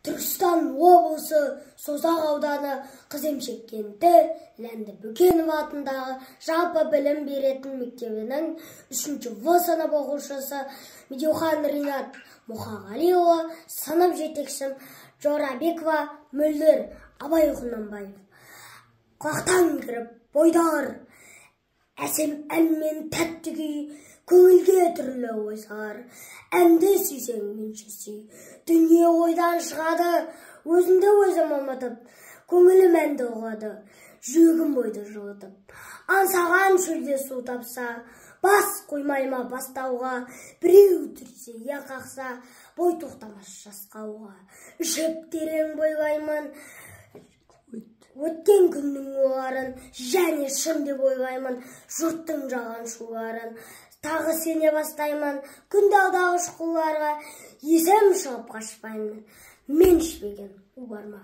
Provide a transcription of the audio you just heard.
Түркістан облысы Созақ ауданы Қыземшек кенті Ләнді Бөкенов атындағы жалпы білім беретін мектебінің 3-ші В сынып оқушысы Медеухан Ринат Мұхағалиұлы, сынып жетекшім Жорабекова Мөлдір Абай Құнанбаев. Құлақтан кіріп бойдар, әсем әнмен тәтті күй, көңілге түрлі ой салар. Әнді сүйсең менше сүй, дүние ойдан шығады, өзімді өзім ұмытып, көңілім әнді ұғады, жүрегім бойды жылытып. Аңсаған шөлде су тапса, бас қоймайма бастауға, біреу түрсе я қақса, бой тоқтамас жасқауға. Жеп терең бойлаймын, өткен күннің оларын, және шын деп ойлаймын, жұрттың жалған шуларын. Тағы сене бастаймын, күнді алдағы шұқыларға, есем шығып қашпаймын. Мен ішпеген у бар ма?